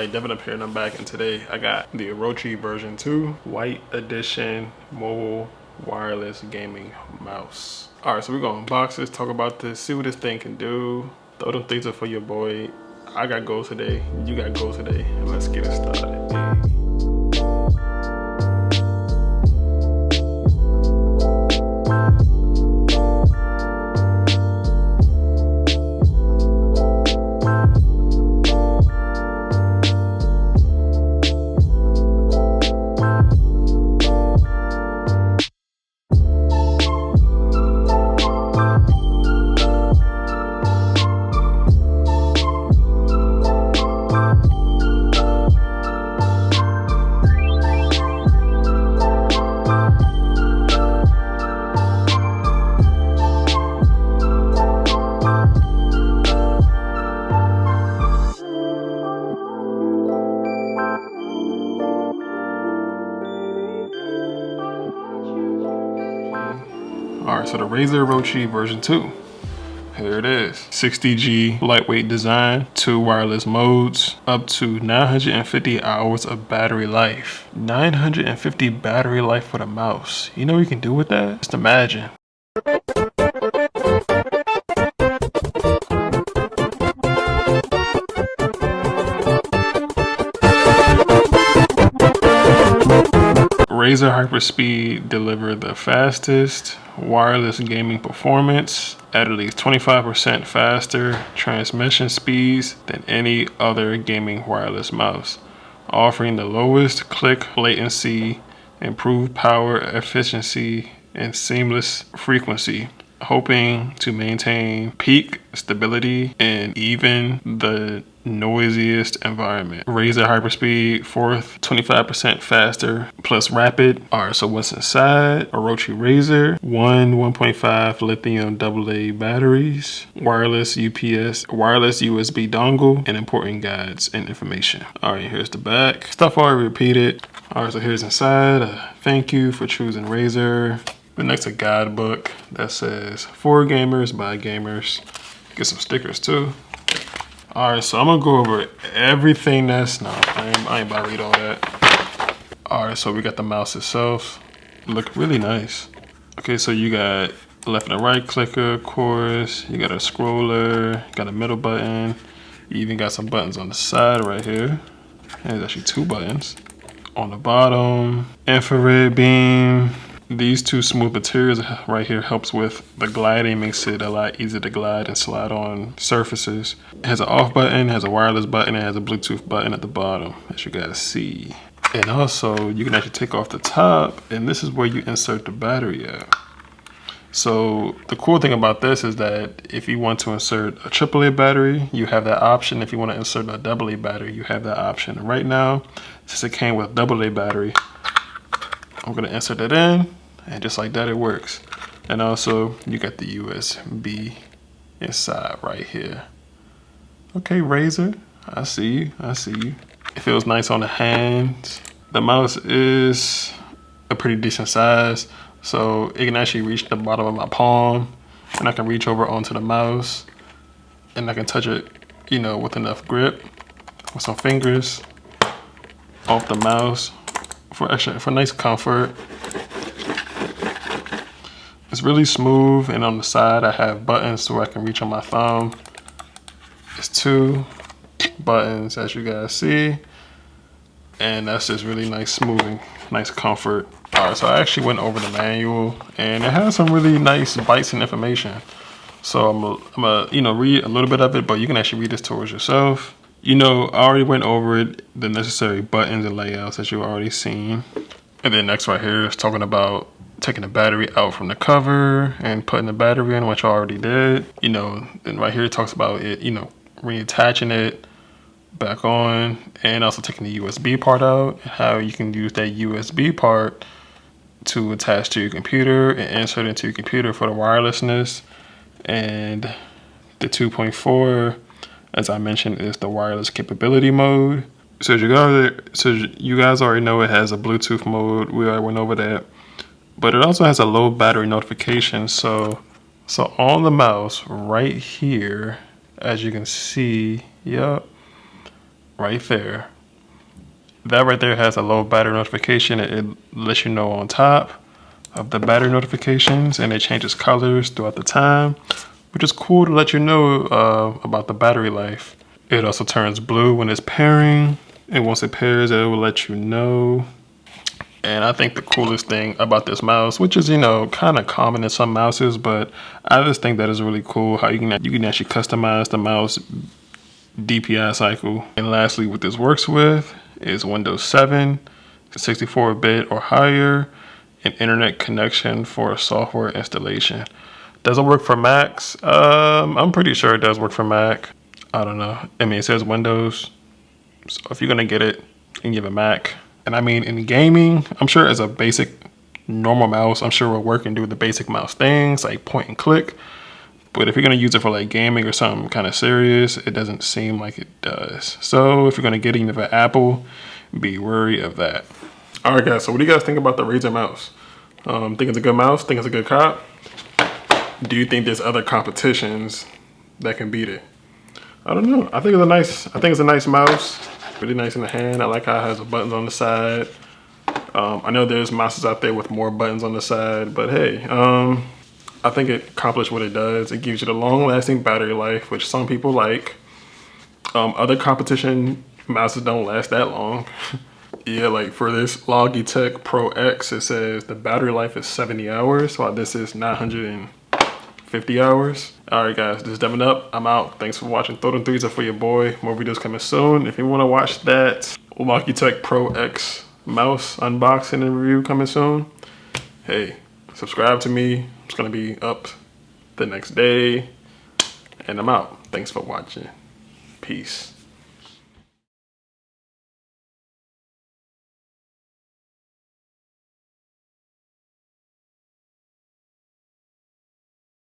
Alright, Devin up here and I'm back, and today I got the Orochi version 2 white edition mobile wireless gaming mouse. Alright, so we're gonna unbox this, talk about this, see what this thing can do. Throw them things up for your boy. I got goals today, you got goals today. Let's get it started. Alright, so the Razer Orochi version 2. Here it is. 60G lightweight design, 2 wireless modes, up to 950 hours of battery life. 950 battery life for the mouse. You know what you can do with that? Just imagine. Razer Hyperspeed delivered the fastest wireless gaming performance at least 25% faster transmission speeds than any other gaming wireless mouse, offering the lowest click latency, improved power efficiency, and seamless frequency, hoping to maintain peak stability in even the noisiest environment. Razer Hyperspeed, 25% faster plus rapid. Alright, so what's inside? Orochi Razer, 1.5 lithium AA batteries, wireless UPS, wireless USB dongle, and important guides and information. Alright, here's the back. Stuff already repeated. Alright, so here's inside. Thank you for choosing Razer. The next a guidebook that says for gamers by gamers. Get some stickers too. Alright, so I'm gonna go over everything that's I ain't about to read all that. Alright, so we got the mouse itself. Look really nice. Okay, so you got left and right clicker, of course. You got a scroller, got a middle button. You even got some buttons on the side right here. And there's actually 2 buttons. On the bottom, infrared beam. These 2 smooth materials right here helps with the gliding, makes it a lot easier to glide and slide on surfaces. It has an off button, has a wireless button, and has a Bluetooth button at the bottom, as you guys see. And also, you can actually take off the top, and this is where you insert the battery at. So the cool thing about this is that if you want to insert a AAA battery, you have that option. If you want to insert a AA battery, you have that option. Right now, since it came with AA battery, I'm gonna insert it in, and just like that, it works. And also, you got the USB inside right here. Okay, Razer, I see you, I see you. It feels nice on the hands. The mouse is a pretty decent size, so it can actually reach the bottom of my palm, and I can reach over onto the mouse, and I can touch it, you know, with enough grip, with some fingers, off the mouse. For nice comfort. It's really smooth, and on the side I have buttons so I can reach on my thumb. It's 2 buttons, as you guys see, and that's just really nice smoothing, nice comfort. Alright, so I actually went over the manual, and it has some really nice bites and information. So I'm gonna read a little bit of it, but you can actually read this towards yourself. You know, I already went over it, the necessary buttons and layouts that you've already seen. And then next right here is talking about taking the battery out from the cover and putting the battery in, which I already did. You know, and right here it talks about it, you know, reattaching it back on, and also taking the USB part out, and how you can use that USB part to attach to your computer and insert into your computer for the wirelessness. And the 2.4, as I mentioned, is the wireless capability mode. So you guys already know it has a Bluetooth mode. We already went over that. But it also has a low battery notification. So on the mouse right here, as you can see, yep, right there, That right there has a low battery notification. It lets you know on top of the battery notifications, and it changes colors throughout the time, which is cool to let you know about the battery life. It also turns blue when it's pairing, and once it pairs, it will let you know. And I think the coolest thing about this mouse, which is, you know, kind of common in some mouses, but I just think that is really cool how you can actually customize the mouse DPI cycle. And lastly, what this works with is Windows 7, 64-bit or higher, and internet connection for software installation. Does it work for Macs? I'm pretty sure it does work for Mac. I don't know. I mean, it says Windows. So if you're gonna get it and give it Mac, and I mean in gaming, I'm sure as a basic normal mouse, I'm sure it will work and do the basic mouse things like point and click. But if you're gonna use it for like gaming or something kind of serious, it doesn't seem like it does. So if you're gonna get even for Apple, be wary of that. All right, guys. So what do you guys think about the Razer mouse? Think it's a good mouse? Think it's a good cop? Do you think there's other competitions that can beat it? I don't know. I think it's a nice mouse. Really nice in the hand. I like how it has the buttons on the side. I know there's mouses out there with more buttons on the side, but hey, I think it accomplished what it does. It gives you the long-lasting battery life, which some people like. Other competition mouses don't last that long. Yeah, like for this Logitech Pro X, it says the battery life is 70 hours, while this is 950 hours. All right, guys, this is Devin Up. I'm out. Thanks for watching. Throw them threes up for your boy. More videos coming soon. If you want to watch that Logitech Pro X mouse unboxing and review coming soon, hey, subscribe to me. It's going to be up the next day. And I'm out. Thanks for watching. Peace.